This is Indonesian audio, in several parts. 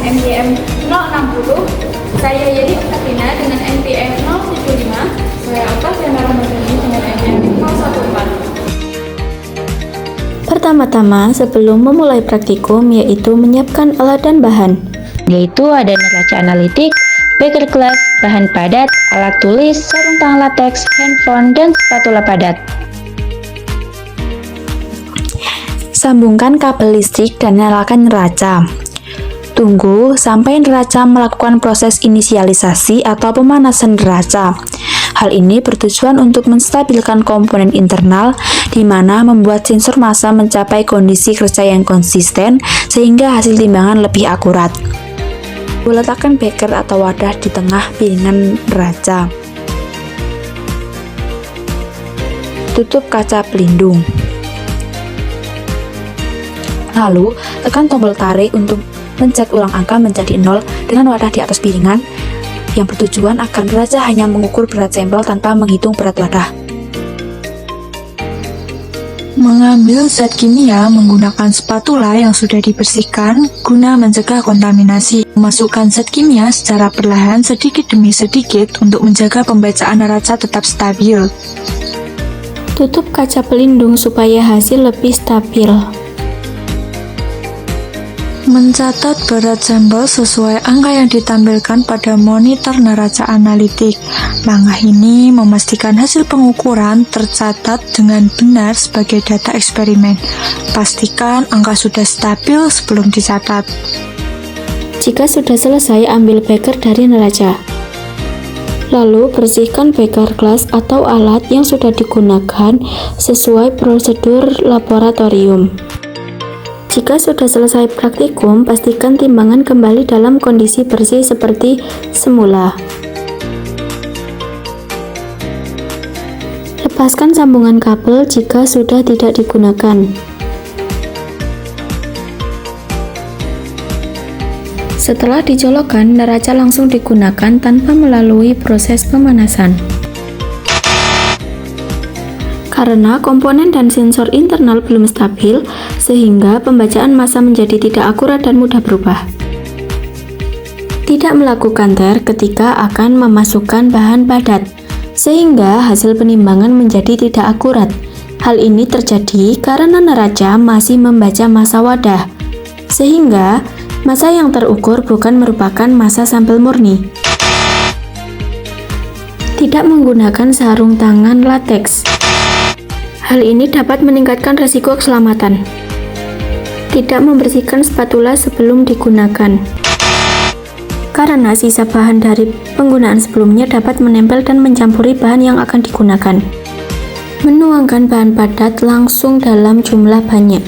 NPM 060. Saya Yeni Oktaviana dengan NPM 075. Saya Oktaviana Ramadhani dengan NPM 014. Pertama-tama, sebelum memulai praktikum, yaitu menyiapkan alat dan bahan. Yaitu ada neraca analitik, beker gelas, bahan padat, alat tulis, sarung tangan lateks, handphone, dan spatula padat. Sambungkan kabel listrik dan nyalakan neraca. Tunggu sampai neraca melakukan proses inisialisasi atau pemanasan neraca. Hal ini bertujuan untuk menstabilkan komponen internal, di mana membuat sensor massa mencapai kondisi kerja yang konsisten sehingga hasil timbangan lebih akurat. Letakkan beker atau wadah di tengah piringan neraca. Tutup kaca pelindung. Lalu, tekan tombol tarik untuk mencet ulang angka menjadi 0 dengan wadah di atas piringan, yang bertujuan agar neraca hanya mengukur berat sampel tanpa menghitung berat wadah. Mengambil zat kimia menggunakan spatula yang sudah dibersihkan guna mencegah kontaminasi. Masukkan zat kimia secara perlahan sedikit demi sedikit untuk menjaga pembacaan neraca tetap stabil. Tutup kaca pelindung supaya hasil lebih stabil. Mencatat berat sampel sesuai angka yang ditampilkan pada monitor neraca analitik. Langkah ini memastikan hasil pengukuran tercatat dengan benar sebagai data eksperimen. Pastikan angka sudah stabil sebelum dicatat. Jika sudah selesai, ambil beker dari neraca. Lalu bersihkan beker gelas atau alat yang sudah digunakan sesuai prosedur laboratorium. Jika sudah selesai praktikum, pastikan timbangan kembali dalam kondisi bersih seperti semula. Lepaskan sambungan kabel jika sudah tidak digunakan. Setelah dicolokkan, neraca langsung digunakan tanpa melalui proses pemanasan. Karena komponen dan sensor internal belum stabil, sehingga pembacaan massa menjadi tidak akurat dan mudah berubah. Tidak melakukan TER ketika akan memasukkan bahan padat, sehingga hasil penimbangan menjadi tidak akurat. Hal ini terjadi karena neraca masih membaca massa wadah, sehingga massa yang terukur bukan merupakan massa sampel murni. Tidak menggunakan sarung tangan lateks. Hal ini dapat meningkatkan risiko keselamatan. Tidak membersihkan spatula sebelum digunakan. Karena sisa bahan dari penggunaan sebelumnya dapat menempel dan mencampuri bahan yang akan digunakan. Menuangkan bahan padat langsung dalam jumlah banyak.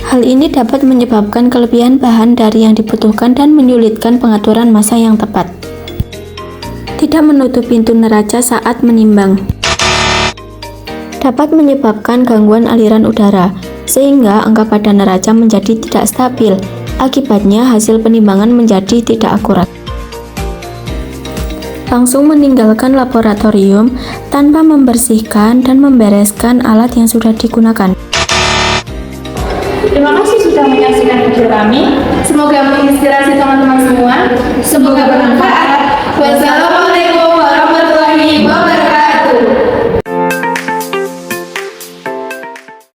Hal ini dapat menyebabkan kelebihan bahan dari yang dibutuhkan dan menyulitkan pengaturan massa yang tepat. Tidak menutup pintu neraca saat menimbang. Dapat menyebabkan gangguan aliran udara, sehingga angka pada neraca menjadi tidak stabil. Akibatnya, hasil penimbangan menjadi tidak akurat. Langsung meninggalkan laboratorium tanpa membersihkan dan membereskan alat yang sudah digunakan. Terima kasih sudah menyaksikan video kami. Semoga menginspirasi teman-teman semua. Semoga bermanfaat.